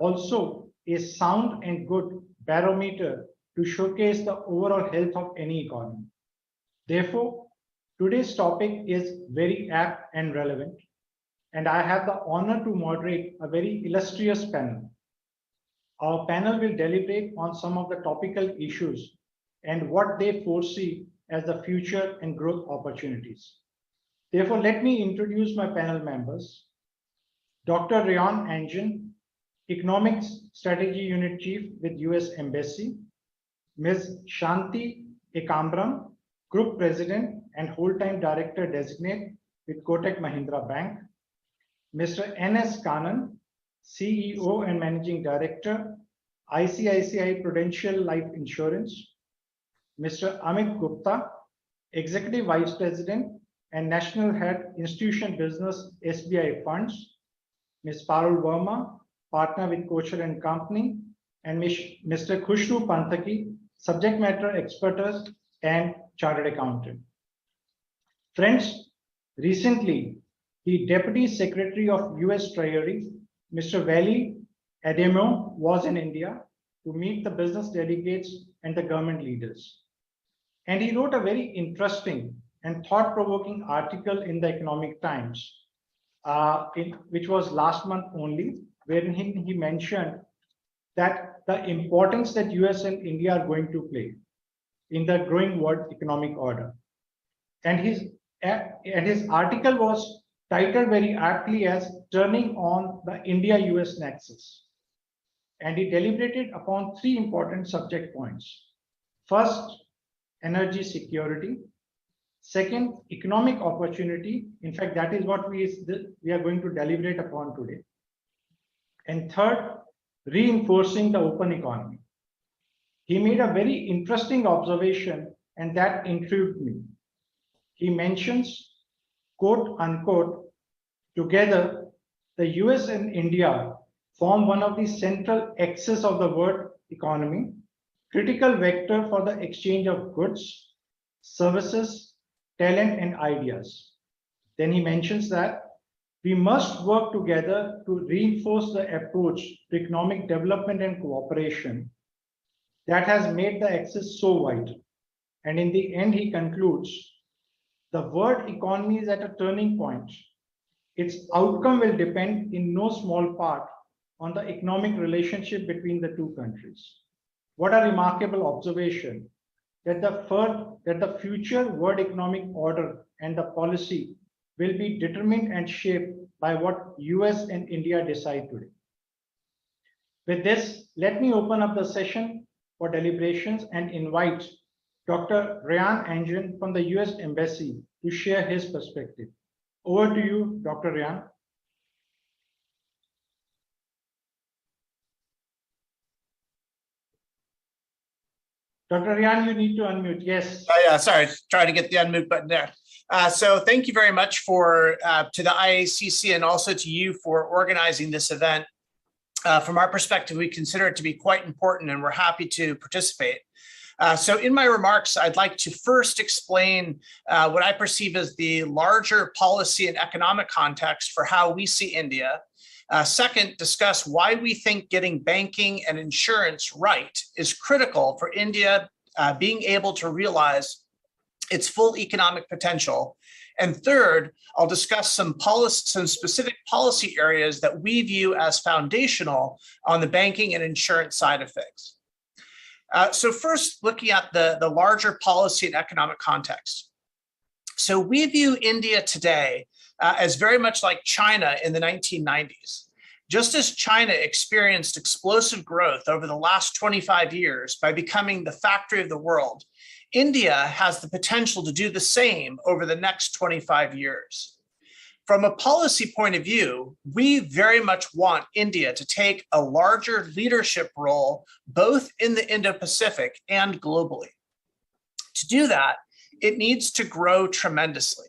also a sound and good barometer to showcase the overall health of any economy. Therefore, today's topic is very apt and relevant, and I have the honor to moderate a very illustrious panel. Our panel will deliberate on some of the topical issues and what they foresee as the future and growth opportunities. Therefore, let me introduce my panel members. Dr. Engen, Economics Strategy Unit Chief with US Embassy. Ms. Shanti Ekambram, Group President and Whole-Time Director Designate with Kotak Mahindra Bank. Mr. N.S. Kanan, CEO and Managing Director, ICICI Prudential Life Insurance. Mr. Amit Gupta, Executive Vice President and National Head Institution Business SBI Funds. Ms. Parul Verma, Partner with Kochar and Company. And Mr. Khushru Panthaki, Subject Matter Expert and Chartered Accountant. Friends, recently, the Deputy Secretary of US Treasury, Mr. Vali Ademo, was in India to meet the business delegates and the government leaders. And he wrote a very interesting and thought-provoking article in the Economic Times, which was last month only, wherein he mentioned that the importance that US and India are going to play in the growing world economic order. And his article was titled very aptly as Turning on the India-US Nexus. And he deliberated upon three important subject points. First, energy security. Second, economic opportunity. In fact, that is what we are going to deliberate upon today. And third, reinforcing the open economy. He made a very interesting observation, and that intrigued me. He mentions, quote unquote, together, the US and India form one of the central axes of the world economy, critical vector for the exchange of goods, services, talent, and ideas. Then he mentions that we must work together to reinforce the approach to economic development and cooperation that has made the axis so vital. And in the end, he concludes, the world economy is at a turning point. Its outcome will depend in no small part on the economic relationship between the two countries. What a remarkable observation that the future world economic order and the policy will be determined and shaped by what US and India decide today. With this, let me open up the session for deliberations and invite Dr. Engen from the US Embassy to share his perspective. Over to you, Dr. Ryan. Dr. Ryan, you need to unmute. Yes. Oh, yeah, sorry, trying to get the unmute button there. So thank you very much to the IACC and also to you for organizing this event. From our perspective, we consider it to be quite important and we're happy to participate. So in my remarks, I'd like to first explain what I perceive as the larger policy and economic context for how we see India. Second, discuss why we think getting banking and insurance right is critical for India being able to realize its full economic potential. And third, I'll discuss some specific policy areas that we view as foundational on the banking and insurance side of things. So first, looking at the larger policy and economic context. So we view India today as very much like China in the 1990s. Just as China experienced explosive growth over the last 25 years by becoming the factory of the world, India has the potential to do the same over the next 25 years. From a policy point of view, we very much want India to take a larger leadership role, both in the Indo-Pacific and globally. To do that, it needs to grow tremendously.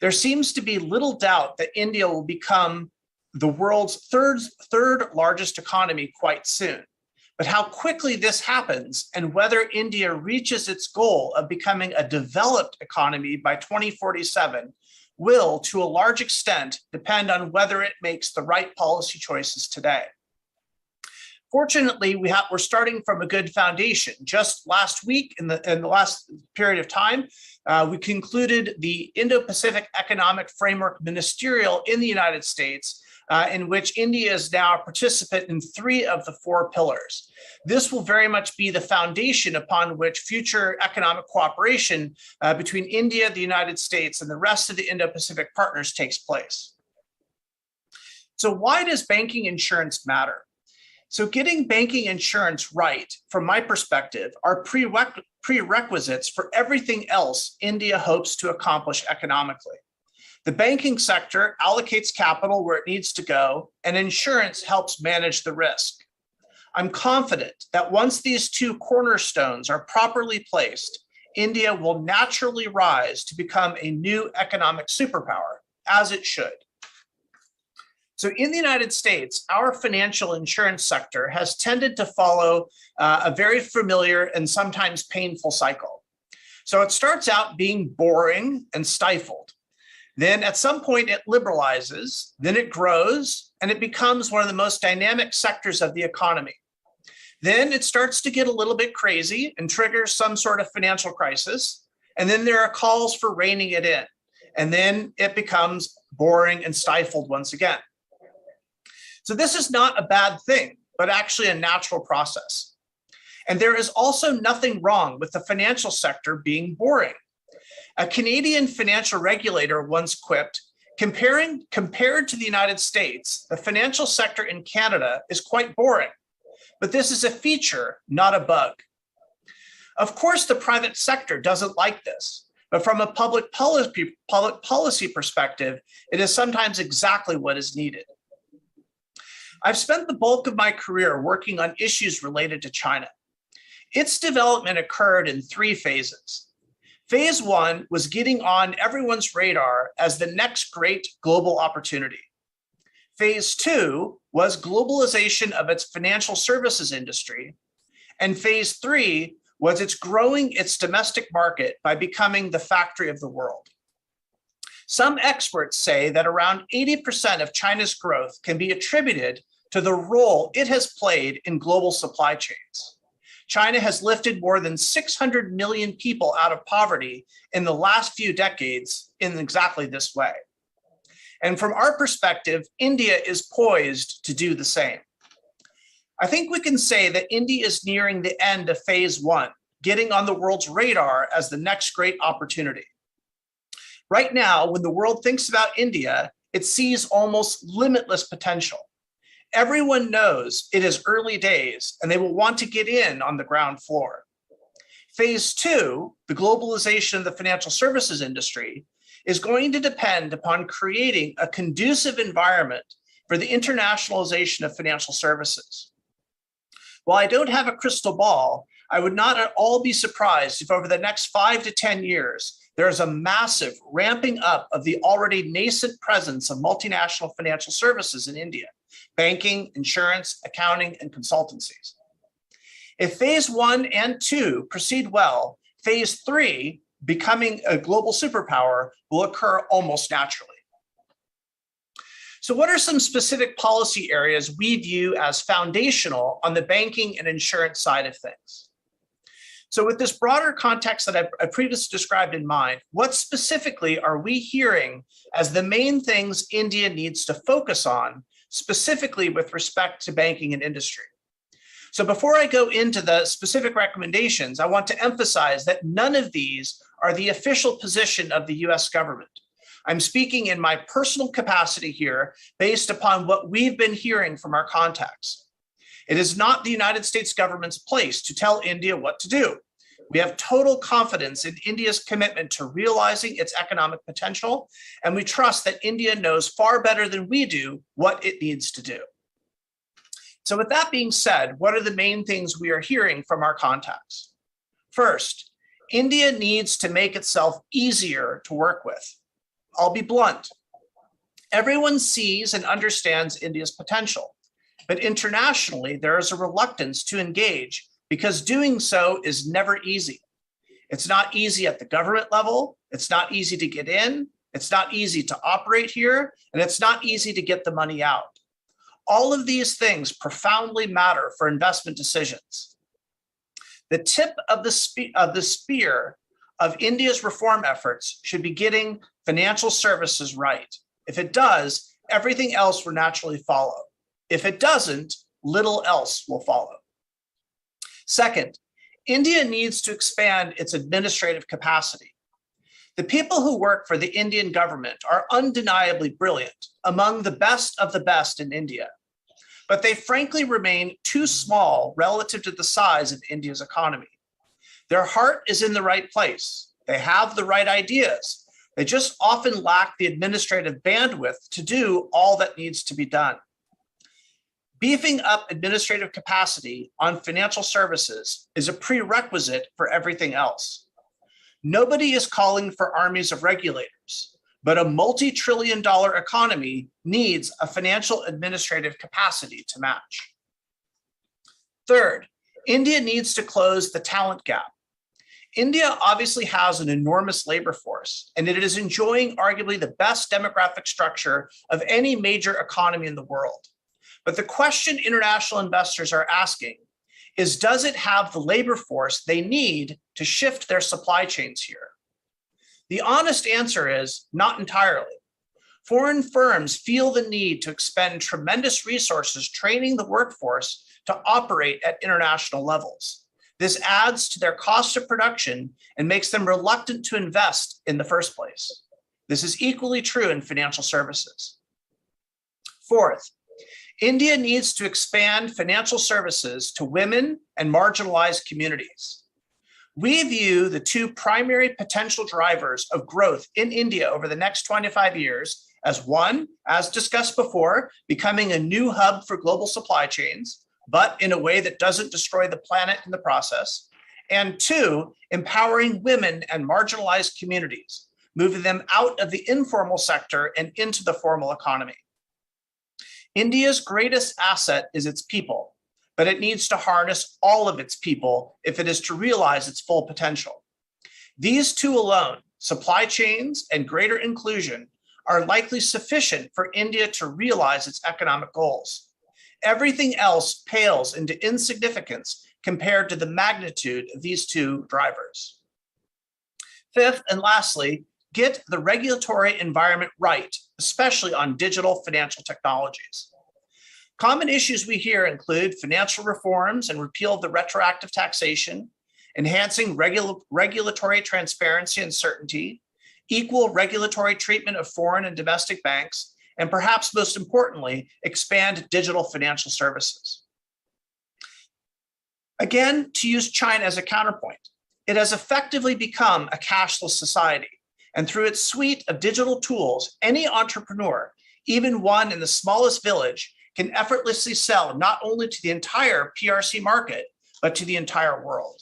There seems to be little doubt that India will become the world's third largest economy quite soon. But how quickly this happens and whether India reaches its goal of becoming a developed economy by 2047 will, to a large extent, depend on whether it makes the right policy choices today. Fortunately, we're starting from a good foundation. Just last week, in the last period of time, we concluded the Indo-Pacific Economic Framework Ministerial in the United States, in which India is now a participant in 3 of the 4 pillars. This will very much be the foundation upon which future economic cooperation between India, the United States, and the rest of the Indo-Pacific partners takes place. So why does banking insurance matter? So getting banking insurance right, from my perspective, are prerequisites for everything else India hopes to accomplish economically. The banking sector allocates capital where it needs to go, and insurance helps manage the risk. I'm confident that once these 2 cornerstones are properly placed, India will naturally rise to become a new economic superpower, as it should. So in the United States, our financial insurance sector has tended to follow a very familiar and sometimes painful cycle. So it starts out being boring and stifled. Then at some point it liberalizes, then it grows, and it becomes one of the most dynamic sectors of the economy. Then it starts to get a little bit crazy and triggers some sort of financial crisis. And then there are calls for reining it in. And then it becomes boring and stifled once again. So this is not a bad thing, but actually a natural process. And there is also nothing wrong with the financial sector being boring. A Canadian financial regulator once quipped, compared to the United States, the financial sector in Canada is quite boring, but this is a feature, not a bug. Of course, the private sector doesn't like this, but from a public policy perspective, it is sometimes exactly what is needed. I've spent the bulk of my career working on issues related to China. Its development occurred in 3 phases. Phase 1 was getting on everyone's radar as the next great global opportunity. Phase 2 was globalization of its financial services industry. And phase 3 was growing its domestic market by becoming the factory of the world. Some experts say that around 80% of China's growth can be attributed to the role it has played in global supply chains. China has lifted more than 600 million people out of poverty in the last few decades in exactly this way. And from our perspective, India is poised to do the same. I think we can say that India is nearing the end of phase 1, getting on the world's radar as the next great opportunity. Right now, when the world thinks about India, it sees almost limitless potential. Everyone knows it is early days and they will want to get in on the ground floor. Phase 2, the globalization of the financial services industry, is going to depend upon creating a conducive environment for the internationalization of financial services. While I don't have a crystal ball, I would not at all be surprised if over the next 5 to 10 years, there is a massive ramping up of the already nascent presence of multinational financial services in India: banking, insurance, accounting, and consultancies. If phase 1 and 2 proceed well, phase 3, becoming a global superpower, will occur almost naturally. So what are some specific policy areas we view as foundational on the banking and insurance side of things? So with this broader context that I previously described in mind, what specifically are we hearing as the main things India needs to focus on, specifically with respect to banking and industry? So before I go into the specific recommendations, I want to emphasize that none of these are the official position of the US government. I'm speaking in my personal capacity here based upon what we've been hearing from our contacts. It is not the United States government's place to tell India what to do. We have total confidence in India's commitment to realizing its economic potential, and we trust that India knows far better than we do what it needs to do. So with that being said, what are the main things we are hearing from our contacts? First, India needs to make itself easier to work with. I'll be blunt. Everyone sees and understands India's potential, but internationally, there is a reluctance to engage because doing so is never easy. It's not easy at the government level. It's not easy to get in. It's not easy to operate here, and it's not easy to get the money out. All of these things profoundly matter for investment decisions. The tip of the spear of India's reform efforts should be getting financial services right. If it does, everything else will naturally follow. If it doesn't, little else will follow. Second, India needs to expand its administrative capacity. The people who work for the Indian government are undeniably brilliant, among the best of the best in India, but they frankly remain too small relative to the size of India's economy. Their heart is in the right place. They have the right ideas. They just often lack the administrative bandwidth to do all that needs to be done. Beefing up administrative capacity on financial services is a prerequisite for everything else. Nobody is calling for armies of regulators, but a multi-trillion-dollar economy needs a financial administrative capacity to match. Third, India needs to close the talent gap. India obviously has an enormous labor force, and it is enjoying arguably the best demographic structure of any major economy in the world. But the question international investors are asking is, does it have the labor force they need to shift their supply chains here? The honest answer is not entirely. Foreign firms feel the need to expend tremendous resources training the workforce to operate at international levels. This adds to their cost of production and makes them reluctant to invest in the first place. This is equally true in financial services. Fourth, India needs to expand financial services to women and marginalized communities. We view the two primary potential drivers of growth in India over the next 25 years as one, as discussed before, becoming a new hub for global supply chains, but in a way that doesn't destroy the planet in the process. And two, empowering women and marginalized communities, moving them out of the informal sector and into the formal economy. India's greatest asset is its people, but it needs to harness all of its people if it is to realize its full potential. These two alone, supply chains and greater inclusion, are likely sufficient for India to realize its economic goals. Everything else pales into insignificance compared to the magnitude of these two drivers. Fifth, and lastly, get the regulatory environment right, especially on digital financial technologies. Common issues we hear include financial reforms and repeal of the retroactive taxation, enhancing regulatory transparency and certainty, equal regulatory treatment of foreign and domestic banks, and perhaps most importantly, expand digital financial services. Again, to use China as a counterpoint, it has effectively become a cashless society. And through its suite of digital tools, any entrepreneur, even one in the smallest village, can effortlessly sell not only to the entire PRC market, but to the entire world.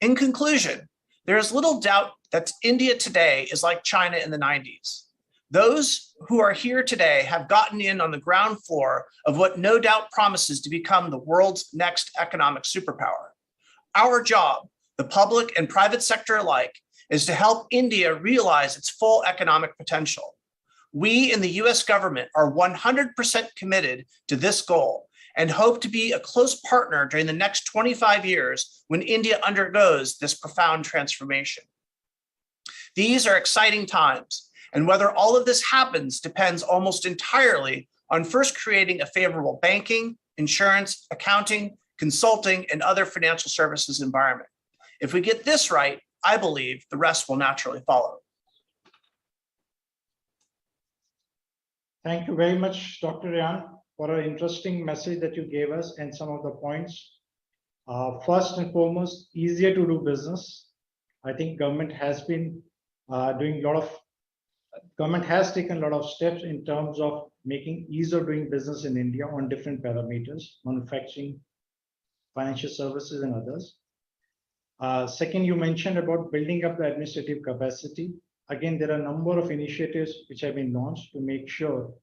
In conclusion, there is little doubt that India today is like China in the 90s. Those who are here today have gotten in on the ground floor of what no doubt promises to become the world's next economic superpower. Our job, the public and private sector alike, is to help India realize its full economic potential. We in the US government are 100% committed to this goal and hope to be a close partner during the next 25 years when India undergoes this profound transformation. These are exciting times, and whether all of this happens depends almost entirely on first creating a favorable banking, insurance, accounting, consulting, and other financial services environment. If we get this right, I believe the rest will naturally follow. Thank you very much, Dr. Ryan, for an interesting message that you gave us and some of the points. First and foremost, easier to do business. I think government has been government has taken a lot of steps in terms of making ease of doing business in India on different parameters, manufacturing, financial services, and others. Second, you mentioned about building up the administrative capacity. Again, there are a number of initiatives which have been launched to make sure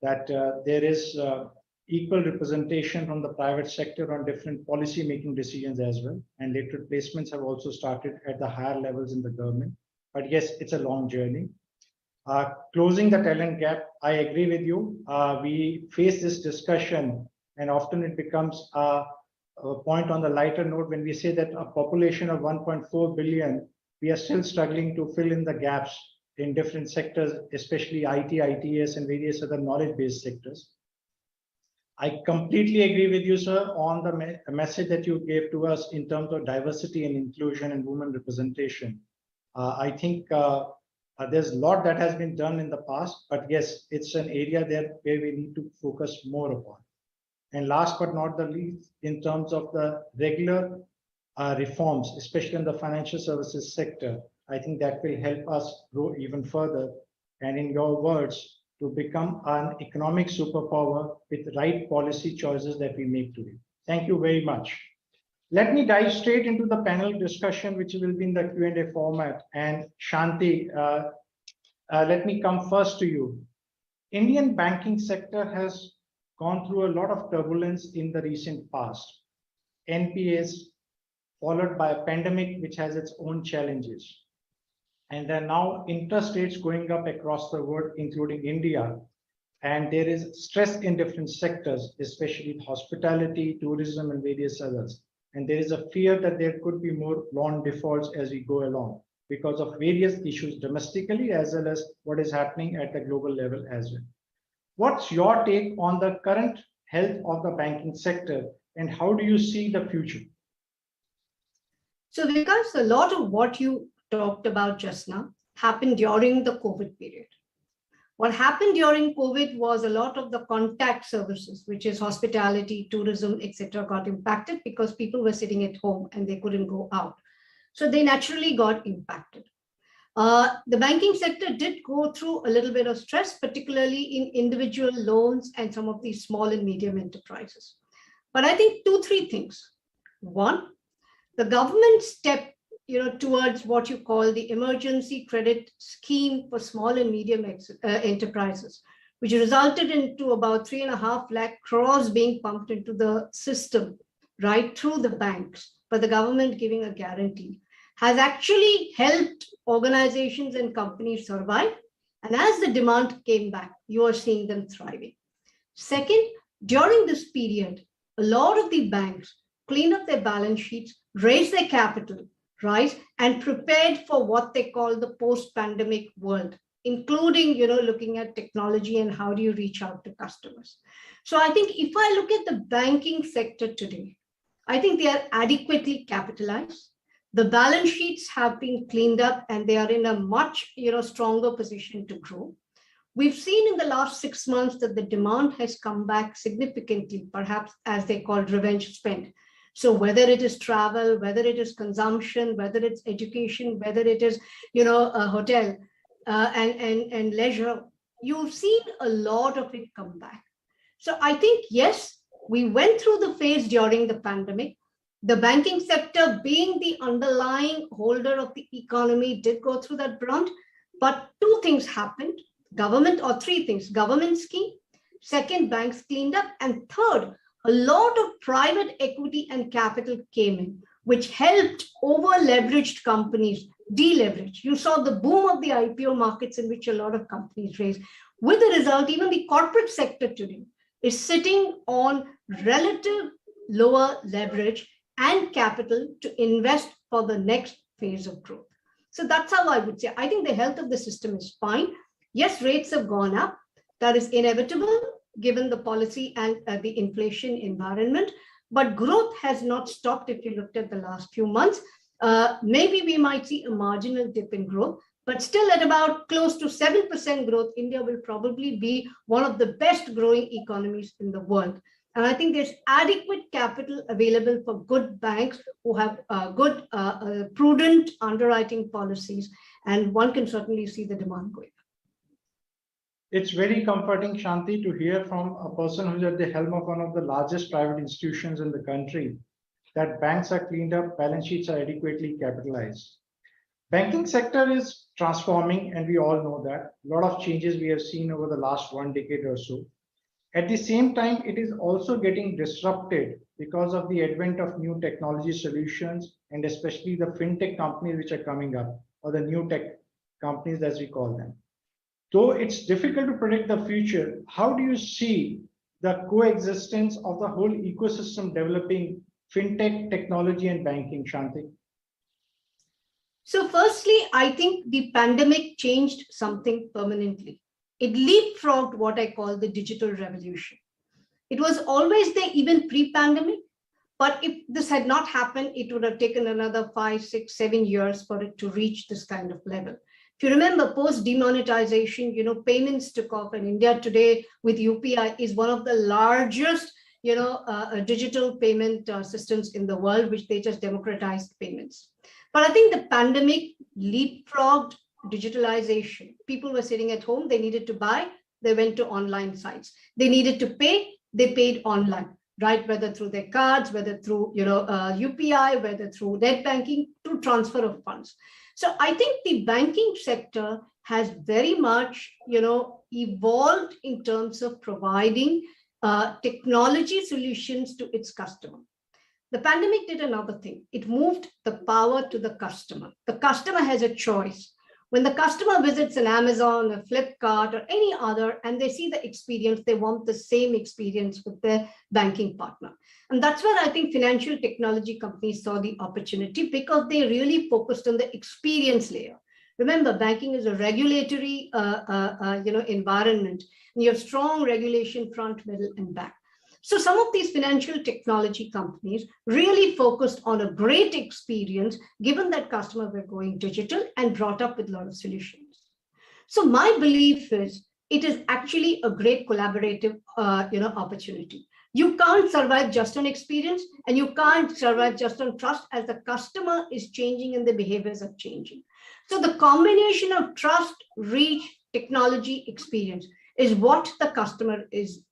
that there is equal representation from the private sector on different policy making decisions as well. And later placements have also started at the higher levels in the government. But yes, it's a long journey. Closing the talent gap, I agree with you. We face this discussion, and often it becomes a point on the lighter note when we say that a population of 1.4 billion, we are still struggling to fill in the gaps in different sectors, especially IT, ITS, and various other knowledge-based sectors. I completely agree with you, sir, on the message that you gave to us in terms of diversity and inclusion and women representation. I think there's a lot that has been done in the past, but yes, it's an area there where we need to focus more upon. And last but not the least, in terms of the regular reforms, especially in the financial services sector, I think that will help us grow even further. And in your words, to become an economic superpower with the right policy choices that we make today. Thank you very much. Let me dive straight into the panel discussion, which will be in the Q&A format. And Shanti, let me come first to you. Indian banking sector has gone through a lot of turbulence in the recent past. NPAs, followed by a pandemic, which has its own challenges. And there are now interest rates going up across the world, including India. And there is stress in different sectors, especially hospitality, tourism, and various others. And there is a fear that there could be more loan defaults as we go along because of various issues domestically as well as what is happening at the global level as well. What's your take on the current health of the banking sector and how do you see the future? So Vikas, a lot of what you talked about just now happened during the COVID period. What happened during COVID was a lot of the contact services, which is hospitality, tourism, etc., got impacted because people were sitting at home and they couldn't go out. So they naturally got impacted. The banking sector did go through a little bit of stress, particularly in individual loans and some of these small and medium enterprises. But I think 2-3 things. One, the government stepped towards what you call the emergency credit scheme for small and medium enterprises, which resulted into about 3.5 lakh crores being pumped into the system, right through the banks, but the government giving a guarantee, has actually helped organizations and companies survive. And as the demand came back, you are seeing them thriving. Second, during this period, a lot of the banks cleaned up their balance sheets, raised their capital, right, and prepared for what they call the post-pandemic world, including, looking at technology and how do you reach out to customers. So I think if I look at the banking sector today, I think they are adequately capitalized. The balance sheets have been cleaned up and they are in a much, stronger position to grow. We've seen in the last 6 months that the demand has come back significantly, perhaps as they call revenge spend. So whether it is travel, whether it is consumption, whether it's education, whether it is, a hotel and leisure, you've seen a lot of it come back. So I think, yes, we went through the phase during the pandemic. The banking sector, being the underlying holder of the economy, did go through that brunt. But 2 things happened, or 3 things, government scheme, second, banks cleaned up, and third, a lot of private equity and capital came in, which helped over-leveraged companies deleverage. You saw the boom of the IPO markets in which a lot of companies raised. With the result, even the corporate sector today is sitting on relative lower leverage and capital to invest for the next phase of growth. So that's how I would say. I think the health of the system is fine. Yes, rates have gone up. That is inevitable given the policy and the inflation environment, but growth has not stopped if you looked at the last few months. Maybe we might see a marginal dip in growth, but still at about close to 7% growth, India will probably be one of the best growing economies in the world. And I think there's adequate capital available for good banks who have good, prudent underwriting policies, and one can certainly see the demand going. It's very comforting, Shanti, to hear from a person who's at the helm of one of the largest private institutions in the country that banks are cleaned up, balance sheets are adequately capitalized. Banking sector is transforming, and we all know that. A lot of changes we have seen over the last 1 decade or so. At the same time, it is also getting disrupted because of the advent of new technology solutions, and especially the fintech companies which are coming up, or the new tech companies as we call them. Though it's difficult to predict the future, how do you see the coexistence of the whole ecosystem developing fintech, technology, and banking, Shanti? So firstly, I think the pandemic changed something permanently. It leapfrogged what I call the digital revolution. It was always there even pre-pandemic, but if this had not happened, it would have taken another 5, 6, 7 years for it to reach this kind of level. If you remember, post demonetization, payments took off, and India today with UPI is one of the largest, digital payment systems in the world, which they just democratized payments. But I think the pandemic leapfrogged digitalization. People were sitting at home, they needed to buy, they went to online sites. They needed to pay, they paid online, right? Whether through their cards, whether through UPI, whether through net banking, through transfer of funds. So I think the banking sector has very much evolved in terms of providing technology solutions to its customer. The pandemic did another thing. It moved the power to the customer. The customer has a choice. When the customer visits an Amazon, a Flipkart, or any other, and they see the experience, they want the same experience with their banking partner. And that's where I think financial technology companies saw the opportunity, because they really focused on the experience layer. Remember, banking is a regulatory environment, and you have strong regulation front, middle, and back. So some of these financial technology companies really focused on a great experience, given that customers were going digital, and brought up with a lot of solutions. So my belief is it is actually a great collaborative opportunity. You can't survive just on experience, and you can't survive just on trust, as the customer is changing and the behaviors are changing. So the combination of trust, reach, technology, experience is what the customer is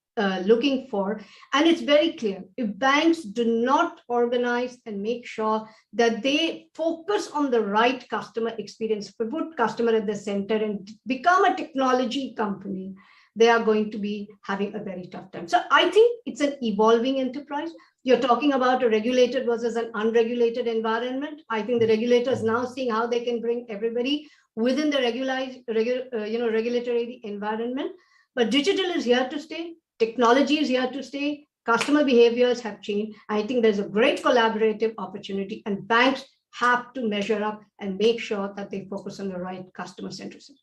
looking for. And it's very clear, if banks do not organize and make sure that they focus on the right customer experience, put customer at the center and become a technology company, they are going to be having a very tough time. So I think it's an evolving enterprise. You're talking about a regulated versus an unregulated environment. I think the regulators now seeing how they can bring everybody within the regulatory environment. But digital is here to stay. Technology is here to stay. Customer behaviors have changed. I think there's a great collaborative opportunity, and banks have to measure up and make sure that they focus on the right customer centricity.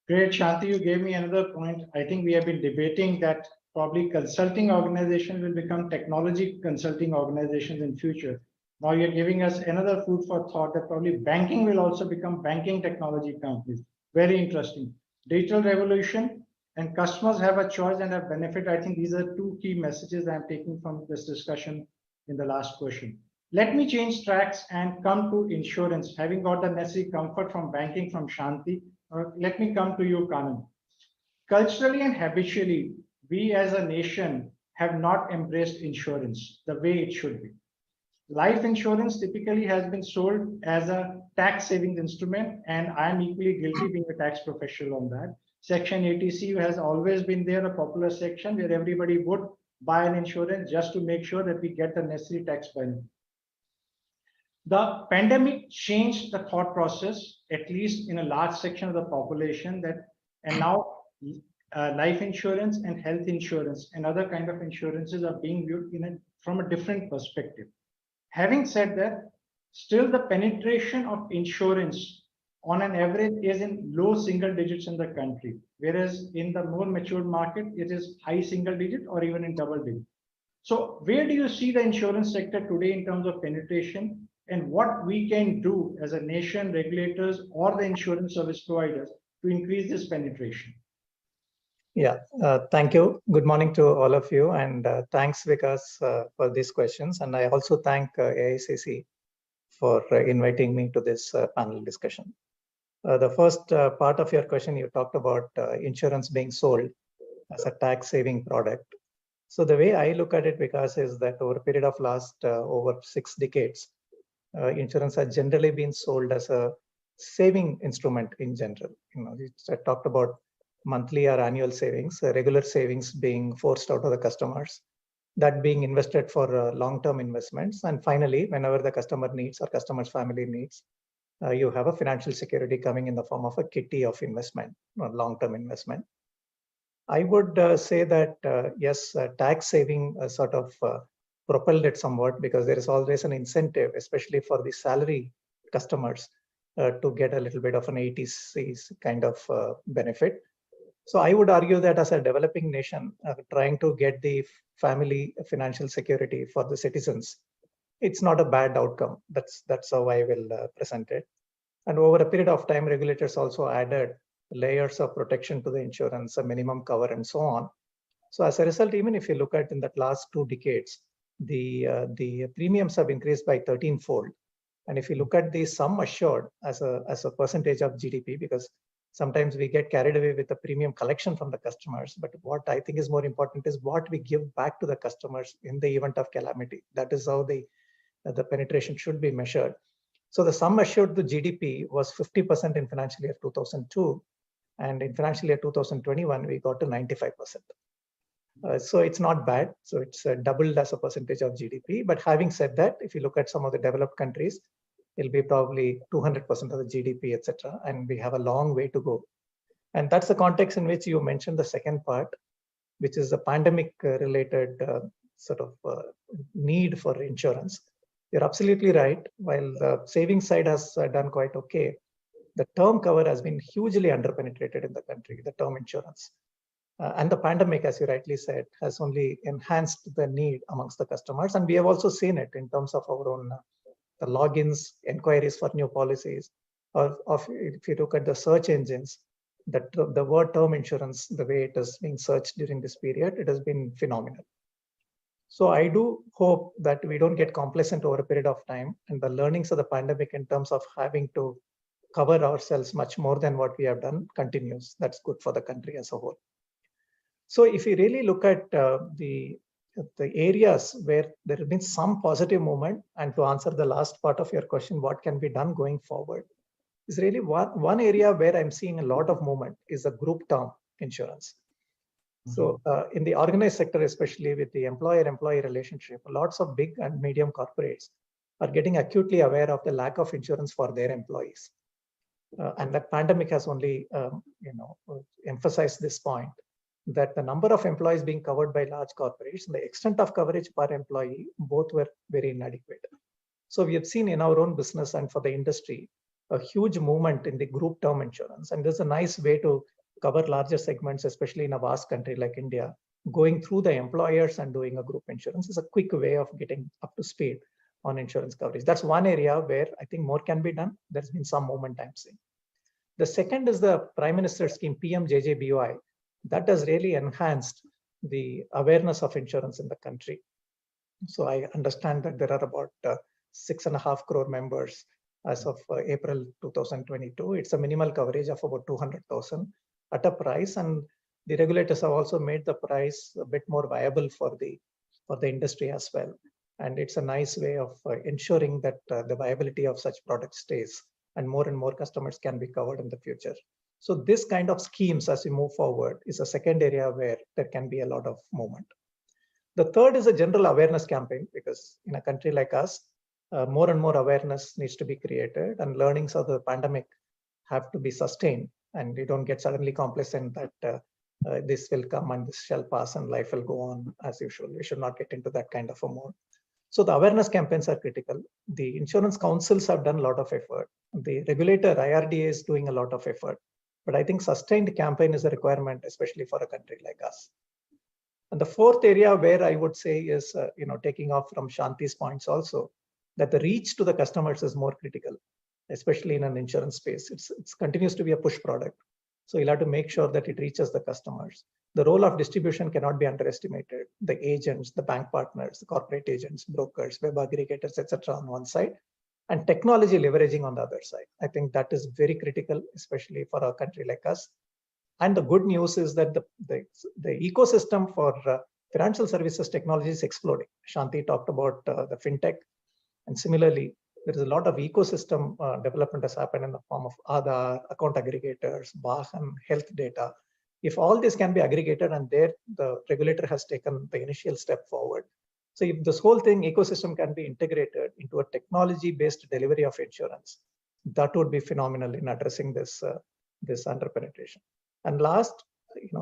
Great, Shanti, you gave me another point. I think we have been debating that probably consulting organizations will become technology consulting organizations in future. Now you're giving us another food for thought that probably banking will also become banking technology companies. Very interesting. Digital revolution, and customers have a choice and a benefit. I think these are two key messages I'm taking from this discussion in the last question. Let me change tracks and come to insurance. Having got the necessary comfort from banking from Shanti, let me come to you, Kanan. Culturally and habitually, we as a nation have not embraced insurance the way it should be. Life insurance typically has been sold as a tax savings instrument, and I am equally guilty being a tax professional on that. Section 80C has always been there, a popular section where everybody would buy an insurance just to make sure that we get the necessary tax benefit. The pandemic changed the thought process, at least in a large section of the population, and now life insurance and health insurance and other kind of insurances are being viewed from a different perspective. Having said that, still the penetration of insurance on an average is in low single digits in the country, whereas in the more mature market, it is high single digit or even in double digit. So where do you see the insurance sector today in terms of penetration, and what we can do as a nation, regulators, or the insurance service providers to increase this penetration? Yeah, thank you. Good morning to all of you, and thanks Vikas for these questions. And I also thank AICC for inviting me to this panel discussion. The first part of your question, you talked about insurance being sold as a tax saving product. So the way I look at it, Vikas, is that over a period of last over 6 decades, insurance has generally been sold as a saving instrument in general. I talked about monthly or annual savings, regular savings being forced out of the customers, that being invested for long-term investments. And finally, whenever the customer needs or customer's family needs, you have a financial security coming in the form of a kitty of investment or long-term investment. I would say that, yes, tax saving sort of propelled it somewhat because there is always an incentive, especially for the salary customers, to get a little bit of an 80Cs kind of benefit. So I would argue that as a developing nation, trying to get the family financial security for the citizens, it's not a bad outcome. That's how I will present it. And over a period of time, regulators also added layers of protection to the insurance, a minimum cover, and so on. So as a result, even if you look at in the last 2 decades, the premiums have increased by 13-fold. And if you look at the sum assured as a percentage of GDP, because sometimes we get carried away with the premium collection from the customers, but what I think is more important is what we give back to the customers in the event of calamity. That is how the penetration should be measured. So the sum assured to GDP was 50% in financial year 2002, and in financial year 2021 we got to 95%. So it's not bad. So it's doubled as a percentage of GDP. But having said that, if you look at some of the developed countries, it'll be probably 200% of the GDP, etc. And we have a long way to go. And that's the context in which you mentioned the second part, which is the pandemic-related sort of need for insurance. You're absolutely right. While the savings side has done quite okay, the term cover has been hugely underpenetrated in the country, the term insurance. And the pandemic, as you rightly said, has only enhanced the need amongst the customers. And we have also seen it in terms of our own the logins, inquiries for new policies, or if you look at the search engines, that the word term insurance, the way it is being searched during this period, it has been phenomenal. So I do hope that we don't get complacent over a period of time, and the learnings of the pandemic in terms of having to cover ourselves much more than what we have done continues. That's good for the country as a whole. So if you really look at the areas where there has been some positive movement, and to answer the last part of your question, what can be done going forward, is really one area where I'm seeing a lot of movement is a group term insurance. So in the organized sector, especially with the employer-employee relationship, lots of big and medium corporates are getting acutely aware of the lack of insurance for their employees. And that pandemic has only emphasized this point, that the number of employees being covered by large corporates and the extent of coverage per employee, both were very inadequate. So we have seen in our own business and for the industry, a huge movement in the group term insurance. And there's a nice way to cover larger segments, especially in a vast country like India. Going through the employers and doing a group insurance is a quick way of getting up to speed on insurance coverage. That's one area where I think more can be done. There's been some movement I'm seeing. The second is the Prime Minister's scheme, PMJJBY. That has really enhanced the awareness of insurance in the country. So I understand that there are about 6.5 crore members as of April 2022. It's a minimal coverage of about 200,000 at a price, and the regulators have also made the price a bit more viable for the industry as well. And it's a nice way of ensuring that the viability of such products stays, and more customers can be covered in the future. So this kind of schemes, as we move forward, is a second area where there can be a lot of movement. The third is a general awareness campaign, because in a country like us, more and more awareness needs to be created, and learnings of the pandemic have to be sustained. And you don't get suddenly complacent that this will come and this shall pass and life will go on as usual. We should not get into that kind of a mode. So the awareness campaigns are critical. The insurance councils have done a lot of effort. The regulator, IRDA, is doing a lot of effort. But I think sustained campaign is a requirement, especially for a country like us. And the fourth area where I would say is, taking off from Shanti's points also, that the reach to the customers is more critical, especially in an insurance space. It continues to be a push product. So you'll have to make sure that it reaches the customers. The role of distribution cannot be underestimated. The agents, the bank partners, the corporate agents, brokers, web aggregators, etc. on one side, and technology leveraging on the other side. I think that is very critical, especially for a country like us. And the good news is that the ecosystem for financial services technology is exploding. Shanti talked about the fintech. And similarly, there is a lot of ecosystem development has happened in the form of Aadhaar, account aggregators, Vahan, health data. If all this can be aggregated, and there the regulator has taken the initial step forward. So if this whole thing ecosystem can be integrated into a technology-based delivery of insurance, that would be phenomenal in addressing this underpenetration. And last,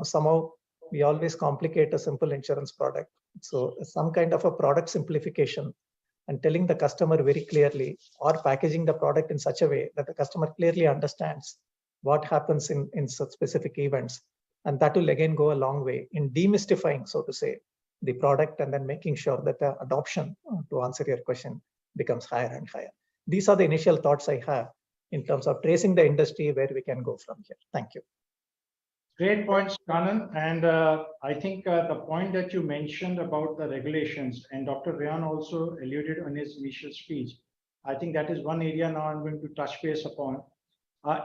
somehow we always complicate a simple insurance product. So some kind of a product simplification and telling the customer very clearly, or packaging the product in such a way that the customer clearly understands what happens in such specific events. And that will again go a long way in demystifying, so to say, the product, and then making sure that the adoption, to answer your question, becomes higher and higher. These are the initial thoughts I have in terms of tracing the industry, where we can go from here. Thank you. Great points, Kannan. And I think the point that you mentioned about the regulations, and Dr. Rayan also alluded on his initial speech, I think that is one area now I'm going to touch base upon.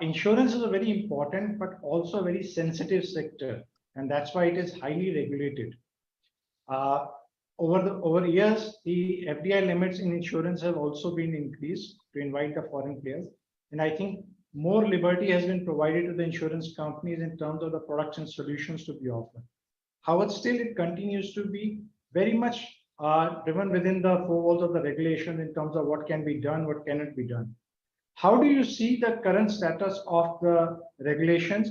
Insurance is a very important, but also a very sensitive sector, and that's why it is highly regulated. Over years, the FDI limits in insurance have also been increased to invite the foreign players. And I think more liberty has been provided to the insurance companies in terms of the products and solutions to be offered. However, still it continues to be very much driven within the four walls of the regulation in terms of what can be done, what cannot be done. How do you see the current status of the regulations,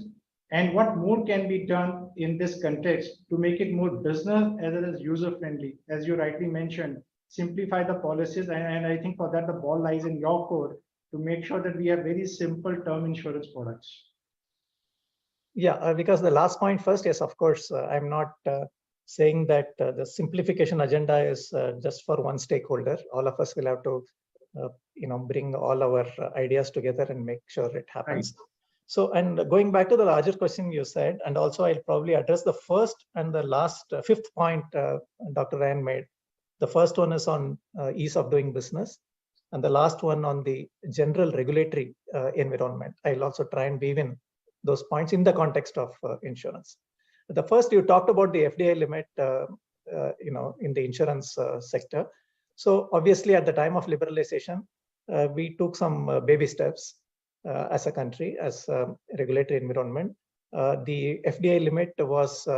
and what more can be done in this context to make it more business as well as user-friendly? As you rightly mentioned, simplify the policies, and I think for that the ball lies in your court to make sure that we have very simple term insurance products. Yeah, because the last point first, yes, of course, I'm not saying that the simplification agenda is just for one stakeholder. All of us will have to, bring all our ideas together and make sure it happens. Right. So, and going back to the larger question you said, and also I'll probably address the first and the last fifth point Dr. Rayan made. The first one is on ease of doing business, and the last one on the general regulatory environment. I'll also try and weave in those points in the context of insurance. The first, you talked about the FDI limit, in the insurance sector. So obviously, at the time of liberalization, we took some baby steps as a country, as a regulatory environment. The FDI limit was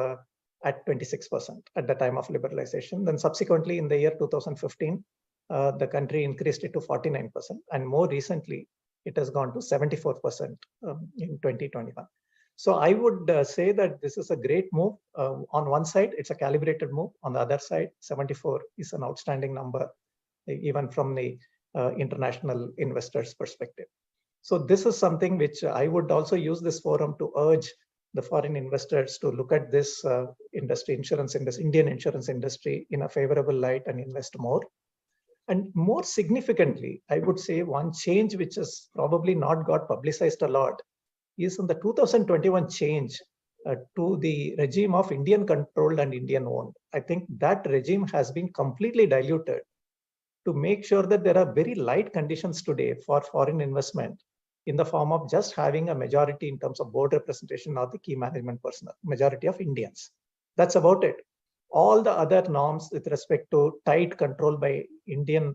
at 26% at the time of liberalization. Then subsequently, in the year 2015, the country increased it to 49%, and more recently, it has gone to 74% in 2021. So I would say that this is a great move. On one side, it's a calibrated move. On the other side, 74 is an outstanding number, even from the international investors' perspective. So this is something which I would also use this forum to urge the foreign investors to look at this Indian insurance industry in a favorable light and invest more. And more significantly, I would say one change which has probably not got publicized a lot is in the 2021 change to the regime of Indian controlled and Indian owned. I think that regime has been completely diluted to make sure that there are very light conditions today for foreign investment in the form of just having a majority in terms of board representation or the key management personnel, majority of Indians. That's about it. All the other norms with respect to tight control by Indian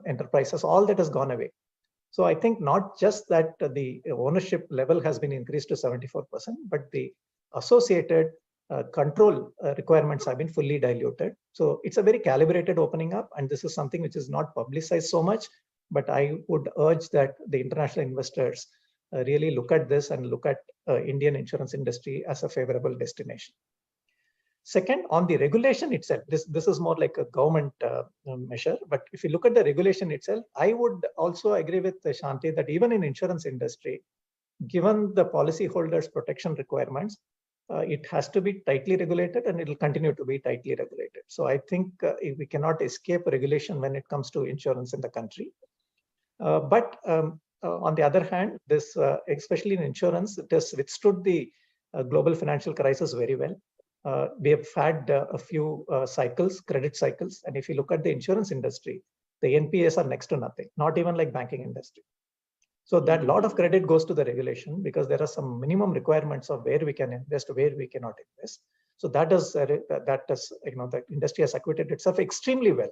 enterprises, all that has gone away. So I think not just that the ownership level has been increased to 74%, but the associated control requirements have been fully diluted. So it's a very calibrated opening up, and this is something which is not publicized so much, but I would urge that the international investors really look at this and look at Indian insurance industry as a favorable destination. Second, on the regulation itself, this is more like a government measure. But if you look at the regulation itself, I would also agree with Shanti that even in insurance industry, given the policyholders' protection requirements, it has to be tightly regulated, and it will continue to be tightly regulated. So I think we cannot escape regulation when it comes to insurance in the country. But on the other hand, this, especially in insurance, it has withstood the global financial crisis very well. We have had a few credit cycles. And if you look at the insurance industry, the NPAs are next to nothing, not even like banking industry. So that lot of credit goes to the regulation because there are some minimum requirements of where we can invest, where we cannot invest. So that industry has acquitted itself extremely well,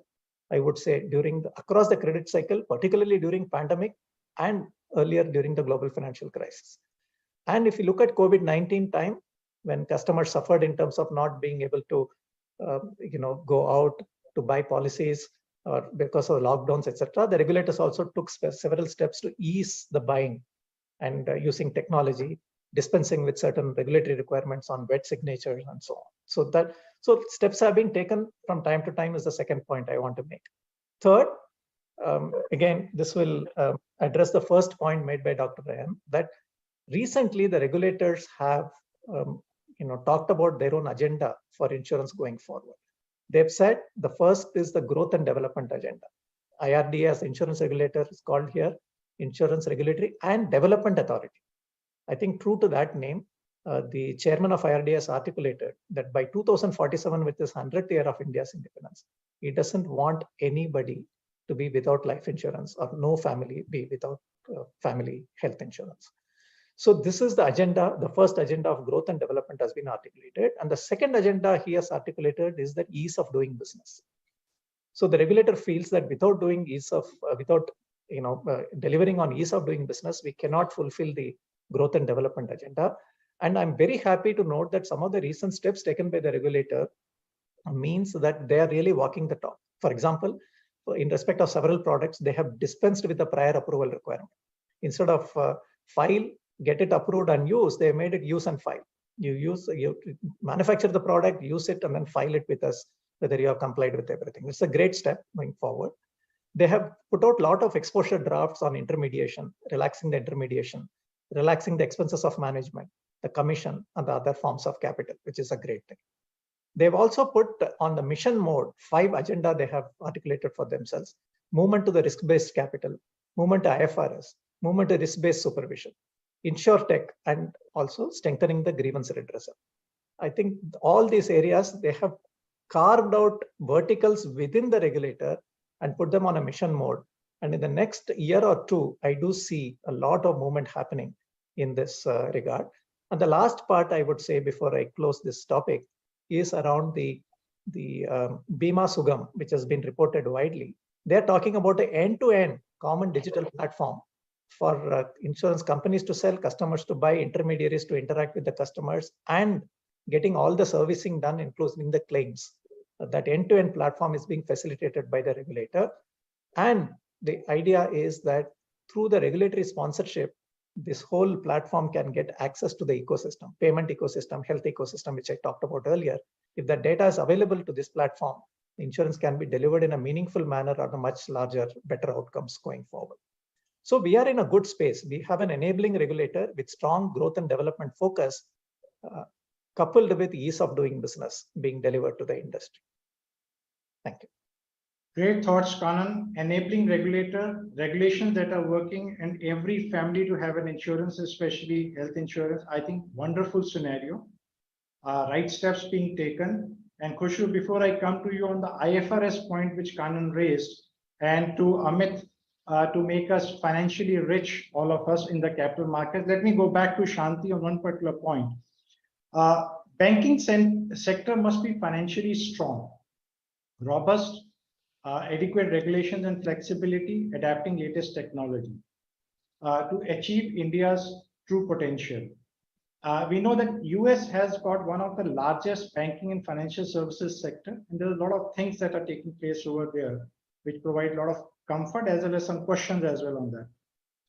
I would say, across the credit cycle, particularly during pandemic and earlier during the global financial crisis. And if you look at COVID-19 time, when customers suffered in terms of not being able to, go out to buy policies, or because of lockdowns, etc., the regulators also took several steps to ease the buying and using technology, dispensing with certain regulatory requirements on wet signatures and so on. So steps have been taken from time to time is the second point I want to make. Third, again, this will address the first point made by Dr. Ryan, that recently the regulators have talked about their own agenda for insurance going forward. They've said the first is the growth and development agenda. IRDA as insurance regulator is called here Insurance Regulatory and Development Authority. I think true to that name, the chairman of IRDA has articulated that by 2047, with this 100th year of India's independence, he doesn't want anybody to be without life insurance or no family be without family health insurance. So this is the agenda. The first agenda of growth and development has been articulated. And the second agenda he has articulated is the ease of doing business. So the regulator feels that without doing delivering on ease of doing business, we cannot fulfill the growth and development agenda. And I'm very happy to note that some of the recent steps taken by the regulator means that they are really walking the talk. For example, in respect of several products, they have dispensed with the prior approval requirement. Instead of file, get it approved and use, they made it use and file. You manufacture the product, use it, and then file it with us, whether you have complied with everything. It's a great step going forward. They have put out a lot of exposure drafts on intermediation, relaxing the intermediation, relaxing the expenses of management, the commission, and the other forms of capital, which is a great thing. They've also put on the mission mode 5 agenda they have articulated for themselves: movement to the risk-based capital, movement to IFRS, movement to risk-based supervision, InsurTech, and also strengthening the grievance redressal. I think all these areas, they have carved out verticals within the regulator and put them on a mission mode. And in the next year or two, I do see a lot of movement happening in this regard. And the last part I would say before I close this topic is around the Bima Sugam, which has been reported widely. They're talking about an end-to-end common digital platform for insurance companies to sell, customers to buy, intermediaries to interact with the customers, and getting all the servicing done, including the claims. That end-to-end platform is being facilitated by the regulator. And the idea is that through the regulatory sponsorship, this whole platform can get access to the ecosystem, payment ecosystem, health ecosystem, which I talked about earlier. If the data is available to this platform, the insurance can be delivered in a meaningful manner or a much larger, better outcomes going forward. So we are in a good space. We have an enabling regulator with strong growth and development focus, coupled with ease of doing business being delivered to the industry. Thank you. Great thoughts, Kanan. Enabling regulator, regulations that are working, and every family to have an insurance, especially health insurance. I think wonderful scenario. Right steps being taken. And Khushbu, before I come to you on the IFRS point, which Kanan raised, and to Amit, to make us financially rich, all of us in the capital market, let me go back to Shanti on one particular point. Banking sector must be financially strong, robust, adequate regulations and flexibility, adapting latest technology to achieve India's true potential. We know that US has got one of the largest banking and financial services sector, and there are a lot of things that are taking place over there, which provide a lot of comfort as well as some questions as well on that.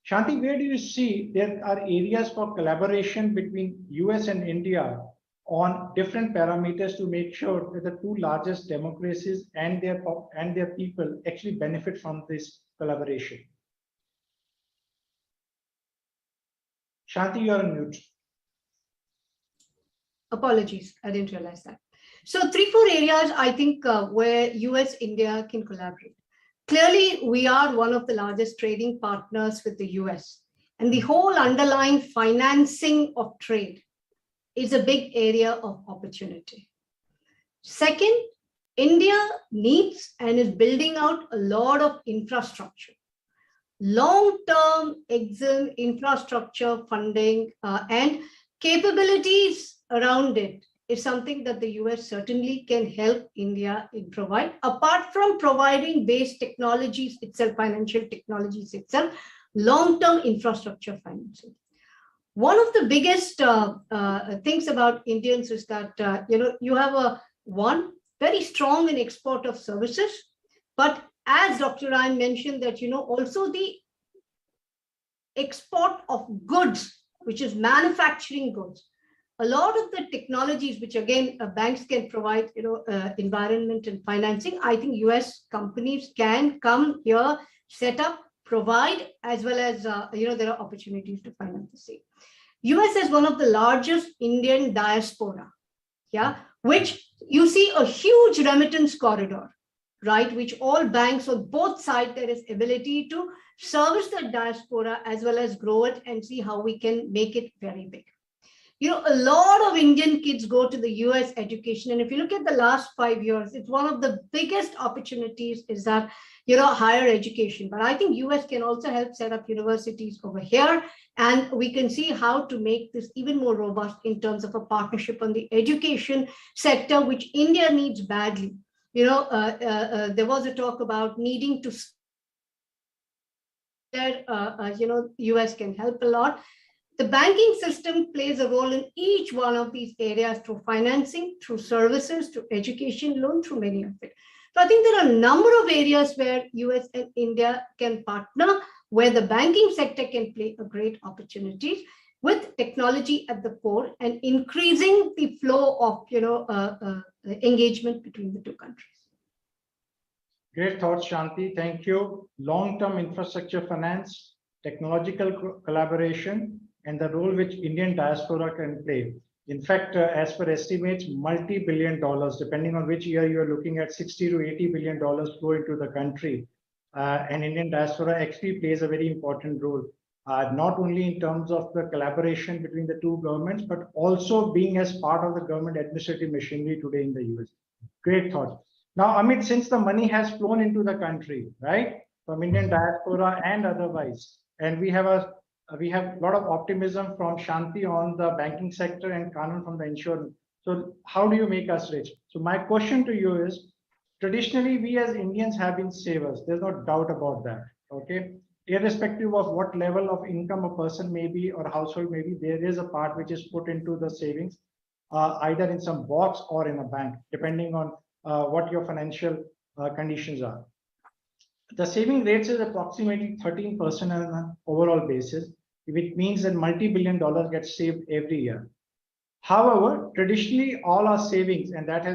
Shanti, where do you see there are areas for collaboration between US and India on different parameters to make sure that the two largest democracies and their people actually benefit from this collaboration? Shanti, you're on mute. Apologies, I didn't realize that. So 3-4 areas, I think, where US-India can collaborate. Clearly, we are one of the largest trading partners with the US, and the whole underlying financing of trade is a big area of opportunity. Second, India needs and is building out a lot of infrastructure. Long-term EXIM infrastructure funding and capabilities around it is something that the US certainly can help India in provide, apart from providing base technologies itself, financial technologies itself, long-term infrastructure financing. One of the biggest things about Indians is that you have one very strong in export of services, but as Dr. Ryan mentioned, that, also the export of goods, which is manufacturing goods, a lot of the technologies which again banks can provide, environment and financing, I think US companies can come here, set up, provide, as well as, there are opportunities to finance the same. US is one of the largest Indian diaspora, which you see a huge remittance corridor, right? Which all banks on both sides, there is ability to service the diaspora as well as grow it and see how we can make it very big. A lot of Indian kids go to the US education. And if you look at the last 5 years, it's one of the biggest opportunities is that, higher education. But I think US can also help set up universities over here. And we can see how to make this even more robust in terms of a partnership on the education sector, which India needs badly. There was a talk about needing to, US can help a lot. The banking system plays a role in each one of these areas through financing, through services, through education loan, through many of it. So I think there are a number of areas where US and India can partner, where the banking sector can play a great opportunities with technology at the core and increasing the flow of, engagement between the two countries. Great thoughts, Shanti. Thank you. Long-term infrastructure finance, technological collaboration, and the role which Indian diaspora can play. In fact, as per estimates, multi-billion dollars, depending on which year you're looking at, $60 to $80 billion flow into the country. And Indian diaspora actually plays a very important role, not only in terms of the collaboration between the two governments, but also being as part of the government administrative machinery today in the US. Great thought. Now, Amit, since the money has flown into the country, right, from Indian diaspora and otherwise, and we have a lot of optimism from Shanti on the banking sector and Kannan from the insurance. So how do you make us rich? So my question to you is, traditionally, we as Indians have been savers. There's no doubt about that, okay? Irrespective of what level of income a person may be or household may be, there is a part which is put into the savings, either in some box or in a bank, depending on what your financial conditions are. The saving rates is approximately 13% on an overall basis, which means that multi-billion dollars get saved every year. However, traditionally, all our savings, and that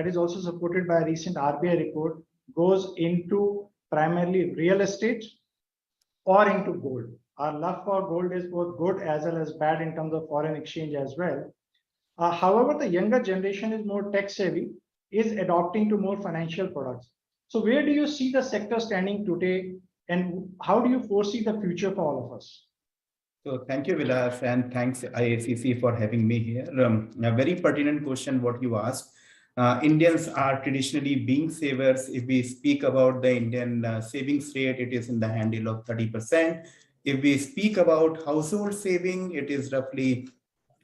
is also supported by a recent RBI report, goes into primarily real estate or into gold. Our love for gold is both good as well as bad in terms of foreign exchange as well. However, the younger generation is more tech savvy, is adopting to more financial products. So where do you see the sector standing today, and how do you foresee the future for all of us? So thank you, Vilas, and thanks IACC for having me here. A very pertinent question what you asked. Indians are traditionally being savers. If we speak about the Indian savings rate, it is in the handle of 30%. If we speak about household saving, it is roughly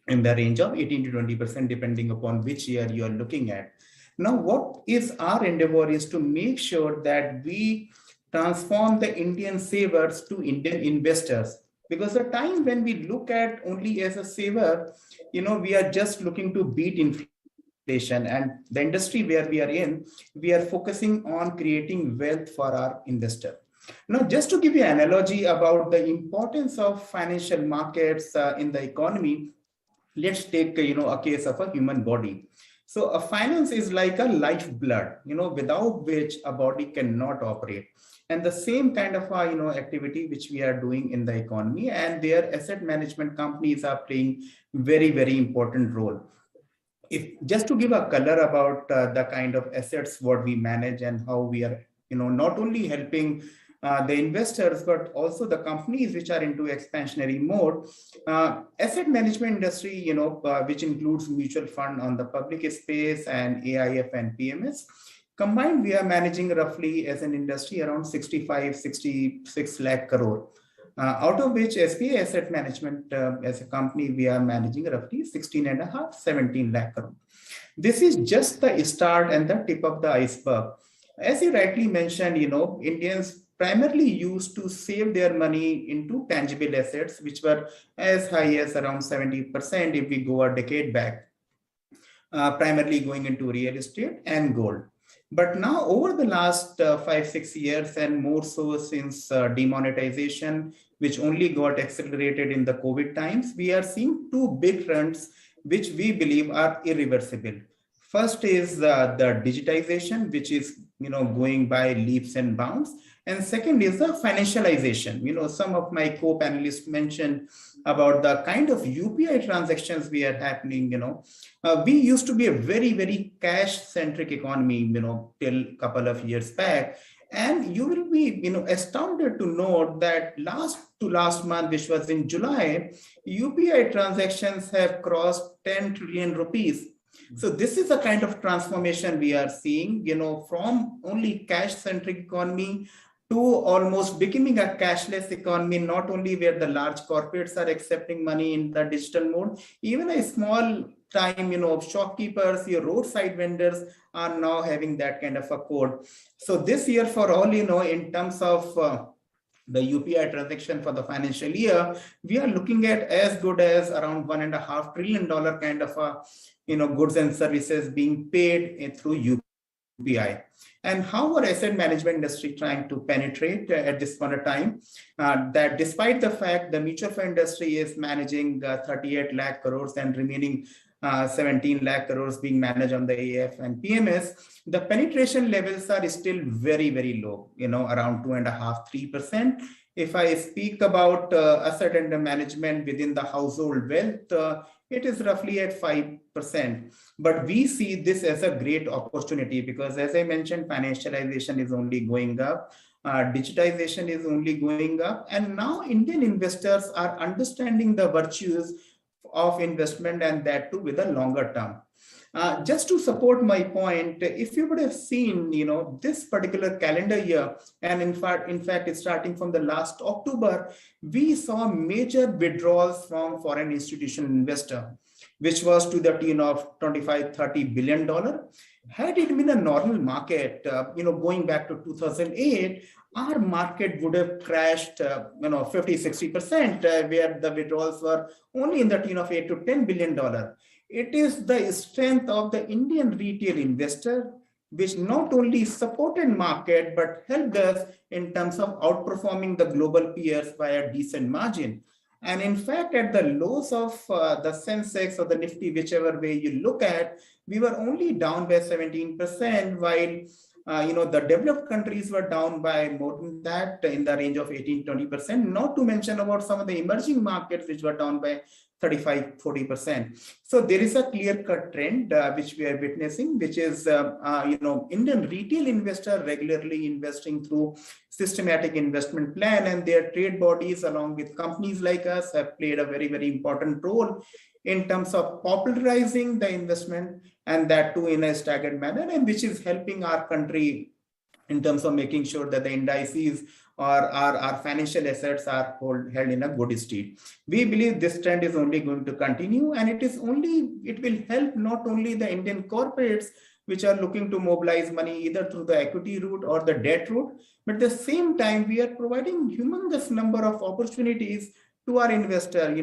in the range of 18 to 20%, depending upon which year you are looking at. Now, what is our endeavor is to make sure that we transform the Indian savers to Indian investors. Because the time when we look at only as a saver, we are just looking to beat inflation, and the industry where we are in, we are focusing on creating wealth for our investor. Now, just to give you an analogy about the importance of financial markets in the economy, let's take a case of a human body. So a finance is like a lifeblood, without which a body cannot operate. And the same kind of activity which we are doing in the economy, and their asset management companies are playing very, very important role. If just to give a color about the kind of assets what we manage and how we are, not only helping the investors, but also the companies which are into expansionary mode. Asset management industry, which includes mutual fund on the public space and AIF and PMS. Combined, we are managing roughly as an industry around 66 lakh crore. Out of which SBI Asset Management as a company, we are managing roughly 17 lakh crore. This is just the start and the tip of the iceberg. As you rightly mentioned, Indians primarily used to save their money into tangible assets, which were as high as around 70% if we go a decade back, primarily going into real estate and gold. But now over the last 5-6 years and more so since demonetization, which only got accelerated in the COVID times, we are seeing two big trends which we believe are irreversible. First is the digitization, which is going by leaps and bounds. And second is the financialization. Some of my co-panelists mentioned about the kind of UPI transactions we are happening. We used to be a very, very cash-centric economy, till a couple of years back. And you will be, astounded to note that last month, which was in July, UPI transactions have crossed 10 trillion rupees. So this is a kind of transformation we are seeing, from only cash-centric economy to almost becoming a cashless economy, not only where the large corporates are accepting money in the digital mode, even a small time, shopkeepers, your roadside vendors are now having that kind of a code. So this year for all, in terms of the UPI transaction for the financial year, we are looking at as good as around $1.5 trillion kind of goods and services being paid through UPI. And how our asset management industry trying to penetrate at this point of time, that despite the fact the mutual fund industry is managing 38 lakh crores and remaining 17 lakh crores being managed on the AF and PMS, the penetration levels are still very, very low, around 2.5–3%. If I speak about asset under management within the household wealth, it is roughly at 5%. But we see this as a great opportunity because, as I mentioned, financialization is only going up, digitization is only going up, and now Indian investors are understanding the virtues of investment, and that too with a longer term. Just to support my point, if you would have seen, this particular calendar year, and in fact, it's starting from the last October, we saw major withdrawals from foreign institutional investor, which was to the tune of $25–30 billion. Had it been a normal market, going back to 2008, our market would have crashed, 50–60%, where the withdrawals were only in the tune of $8–10 billion. It is the strength of the Indian retail investor, which not only supported market, but helped us in terms of outperforming the global peers by a decent margin. And in fact, at the lows of the Sensex or the Nifty, whichever way you look at, we were only down by 17%, while the developed countries were down by more than that, in the range of 18–20%, not to mention about some of the emerging markets, which were down by 35–40%. So there is a clear-cut trend which we are witnessing, which is Indian retail investor regularly investing through systematic investment plan, and their trade bodies along with companies like us have played a very, very important role in terms of popularizing the investment, and that too in a staggered manner, and which is helping our country in terms of making sure that the indices or our financial assets are held in a good state. We believe this trend is only going to continue, and it will help not only the Indian corporates which are looking to mobilize money either through the equity route or the debt route, but at the same time we are providing humongous number of opportunities to our investor.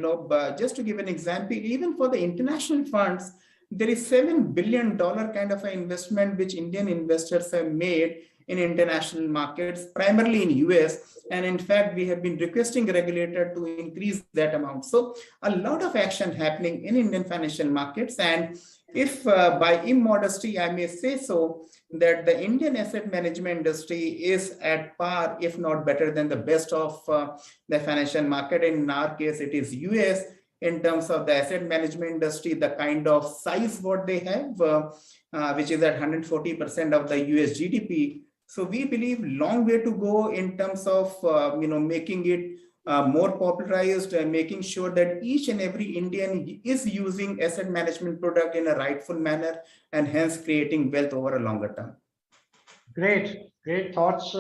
Just to give an example, even for the international funds, there is $7 billion kind of an investment which Indian investors have made in international markets, primarily in US. And in fact, we have been requesting the regulator to increase that amount. So a lot of action happening in Indian financial markets. And if by immodesty, I may say so, that the Indian asset management industry is at par, if not better than the best of the financial market. In our case, it is US. In terms of the asset management industry, the kind of size what they have, which is at 140% of the US GDP. So we believe long way to go in terms of making it more popularized and making sure that each and every Indian is using asset management product in a rightful manner, and hence creating wealth over a longer term. Great thoughts.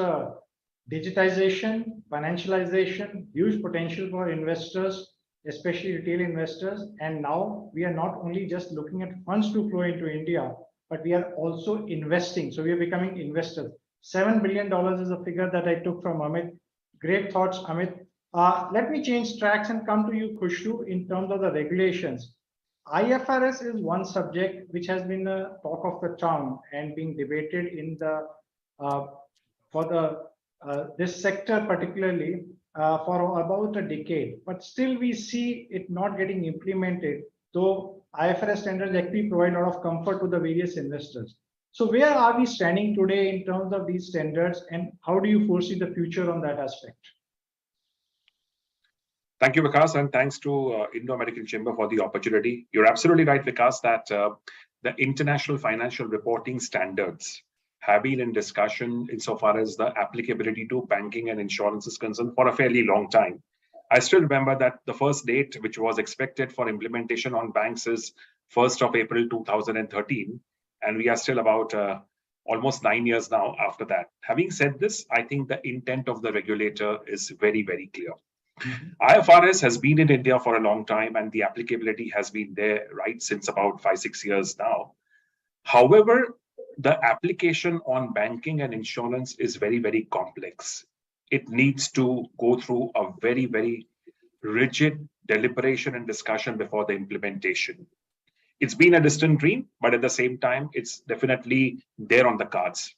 Digitization, financialization, huge potential for investors, especially retail investors. And now we are not only just looking at funds to flow into India, but we are also investing. So we are becoming investors. $7 billion is a figure that I took from Amit. Great thoughts, Amit. Let me change tracks and come to you, Khushru, in terms of the regulations. IFRS is one subject which has been a talk of the town and being debated in the for the this sector particularly for about a decade. But still, we see it not getting implemented. Though IFRS standards actually provide a lot of comfort to the various investors. So, where are we standing today in terms of these standards, and how do you foresee the future on that aspect? Thank you, Vikas, and thanks to Indo-American Chamber for the opportunity. You're absolutely right, Vikas, that the international financial reporting standards have been in discussion insofar as the applicability to banking and insurance is concerned for a fairly long time. I still remember that the first date which was expected for implementation on banks is 1st of April 2013, and we are still about almost 9 years now after that. Having said this, I think the intent of the regulator is very, very clear. IFRS has been in India for a long time, and the applicability has been there right since about 5-6 years now. However, the application on banking and insurance is very, very complex. It needs to go through a very, very rigid deliberation and discussion before the implementation. It's been a distant dream, but at the same time, it's definitely there on the cards.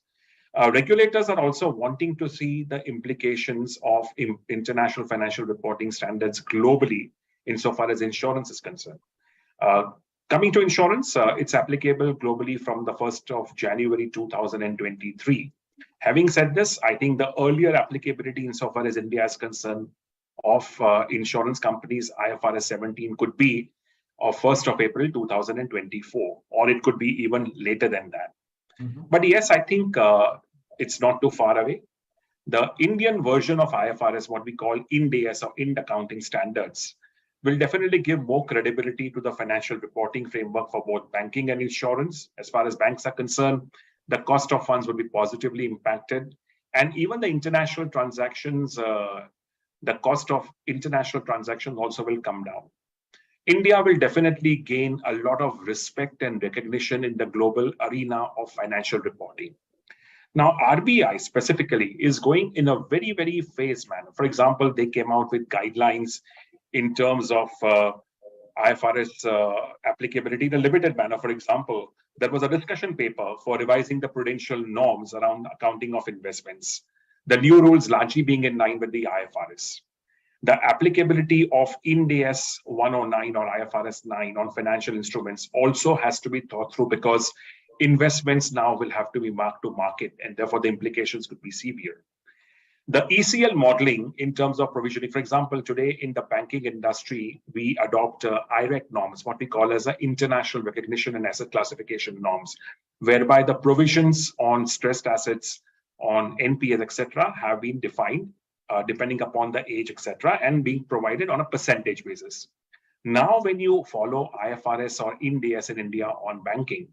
Regulators are also wanting to see the implications of international financial reporting standards globally insofar as insurance is concerned. Coming to insurance, it's applicable globally from the 1st of January 2023. Having said this, I think the earlier applicability insofar as India is concerned of insurance companies, IFRS 17 could be of 1st of April 2024, or it could be even later than that. But yes, I think it's not too far away. The Indian version of IFRS, what we call Ind-AS or Ind Accounting Standards, will definitely give more credibility to the financial reporting framework for both banking and insurance. As far as banks are concerned, the cost of funds will be positively impacted. And even the international transactions, the cost of international transactions also will come down. India will definitely gain a lot of respect and recognition in the global arena of financial reporting. Now, RBI specifically is going in a very, very phased manner. For example, they came out with guidelines in terms of IFRS applicability in a limited manner. For example, there was a discussion paper for revising the prudential norms around accounting of investments. The new rules largely being in line with the IFRS. The applicability of Ind-AS 109 or IFRS 9 on financial instruments also has to be thought through, because investments now will have to be marked to market, and therefore the implications could be severe. The ECL modeling in terms of provisioning, for example, today in the banking industry, we adopt IREC norms, what we call as international recognition and asset classification norms, whereby the provisions on stressed assets, on NPAs, etc., have been defined depending upon the age, etc., and being provided on a percentage basis. Now, when you follow IFRS or Ind-AS in India on banking,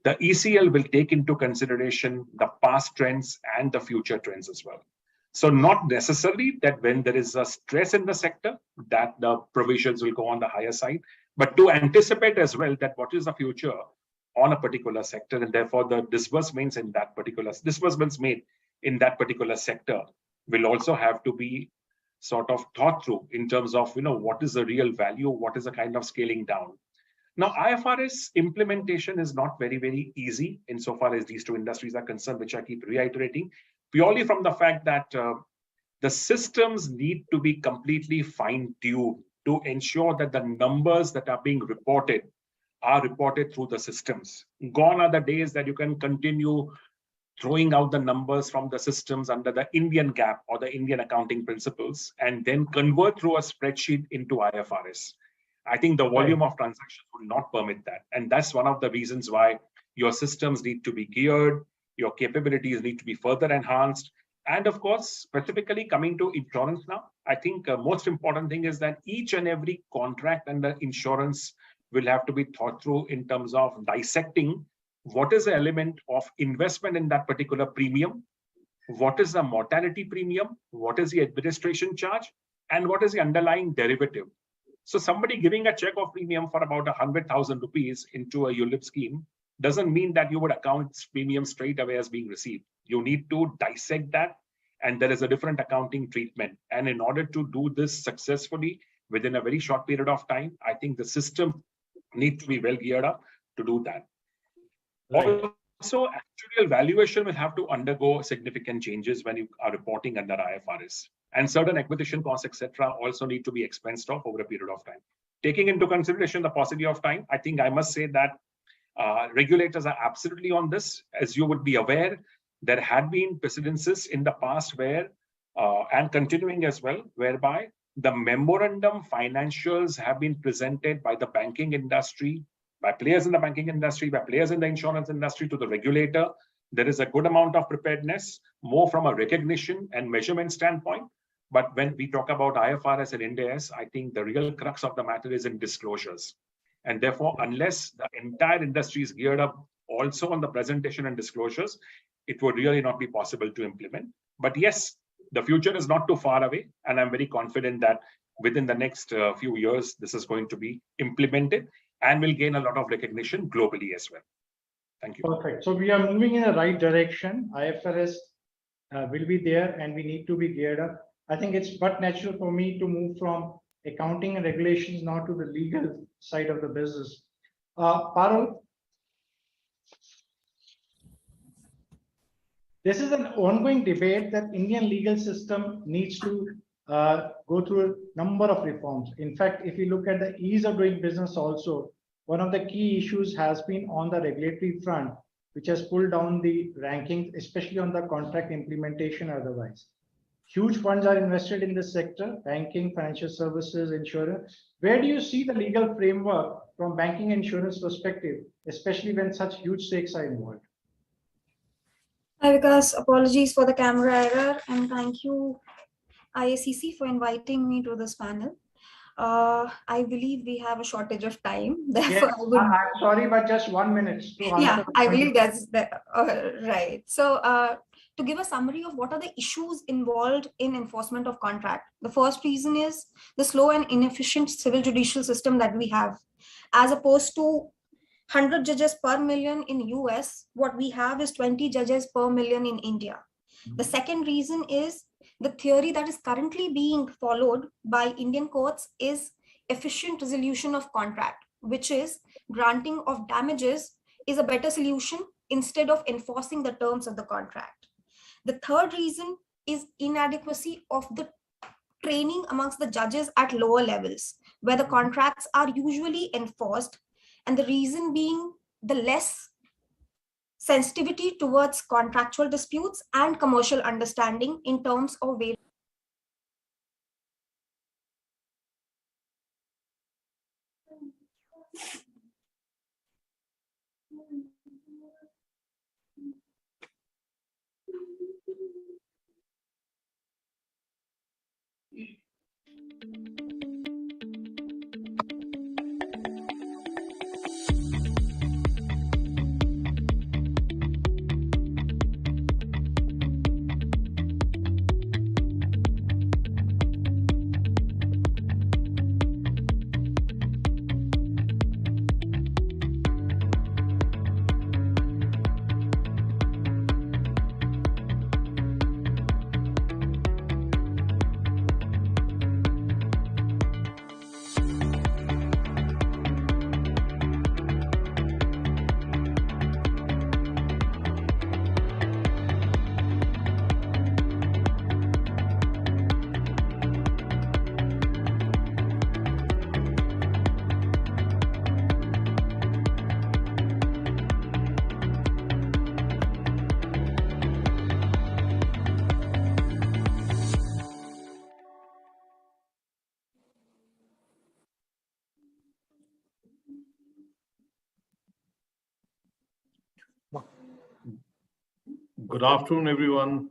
the ECL will take into consideration the past trends and the future trends as well. So not necessarily that when there is a stress in the sector, that the provisions will go on the higher side, but to anticipate as well that what is the future on a particular sector, and therefore the disbursements made in that particular sector will also have to be sort of thought through in terms of, what is the real value, what is the kind of scaling down. Now, IFRS implementation is not very, very easy insofar as these two industries are concerned, which I keep reiterating, purely from the fact that the systems need to be completely fine-tuned to ensure that the numbers that are being reported are reported through the systems. Gone are the days that you can continue throwing out the numbers from the systems under the Indian GAAP or the Indian accounting principles and then convert through a spreadsheet into IFRS. I think the volume of transactions will not permit that. And that's one of the reasons why your systems need to be geared, your capabilities need to be further enhanced. And of course, specifically coming to insurance now, I think the most important thing is that each and every contract under insurance will have to be thought through in terms of dissecting what is the element of investment in that particular premium, what is the mortality premium, what is the administration charge, and what is the underlying derivative. So somebody giving a check of premium for about 100,000 rupees into a ULIP scheme doesn't mean that you would account premium straight away as being received. You need to dissect that, and there is a different accounting treatment. And in order to do this successfully within a very short period of time, I think the system need to be well geared up to do that. Right. Also, actuarial valuation will have to undergo significant changes when you are reporting under IFRS. And certain acquisition costs, etc., also need to be expensed off over a period of time. Taking into consideration the paucity of time, I think I must say that regulators are absolutely on this. As you would be aware, there had been precedences in the past where, and continuing as well, whereby the memorandum financials have been presented by the banking industry, by players in the banking industry, by players in the insurance industry to the regulator. There is a good amount of preparedness, more from a recognition and measurement standpoint. But when we talk about IFRS and Ind-AS, I think the real crux of the matter is in disclosures. And therefore, unless the entire industry is geared up also on the presentation and disclosures, it would really not be possible to implement. But yes, the future is not too far away. And I'm very confident that within the next few years, this is going to be implemented and will gain a lot of recognition globally as well. Thank you. Perfect. So we are moving in the right direction. IFRS will be there and we need to be geared up. I think it's but natural for me to move from accounting and regulations now to the legal side of the business. Parul, this is an ongoing debate that Indian legal system needs to go through a number of reforms. In fact, if you look at the ease of doing business also, one of the key issues has been on the regulatory front, which has pulled down the rankings, especially on the contract implementation otherwise. Huge funds are invested in this sector, banking, financial services, insurance. Where do you see the legal framework from banking and insurance perspective, especially when such huge stakes are involved? Hi Vikas, apologies for the camera error and thank you IACC for inviting me to this panel. I believe we have a shortage of time. Therefore, Yes, I'm sorry, but just 1 minute to answer. Yeah, I believe that's right. So to give a summary of what are the issues involved in enforcement of contract, the first reason is the slow and inefficient civil judicial system that we have. As opposed to 100 judges per million in US, what we have is 20 judges per million in India. The second reason is the theory that is currently being followed by Indian courts is efficient resolution of contract, which is granting of damages is a better solution instead of enforcing the terms of the contract. The third reason is inadequacy of the training amongst the judges at lower levels, where the contracts are usually enforced, and the reason being the less sensitivity towards contractual disputes and commercial understanding in terms of various. Good afternoon, everyone.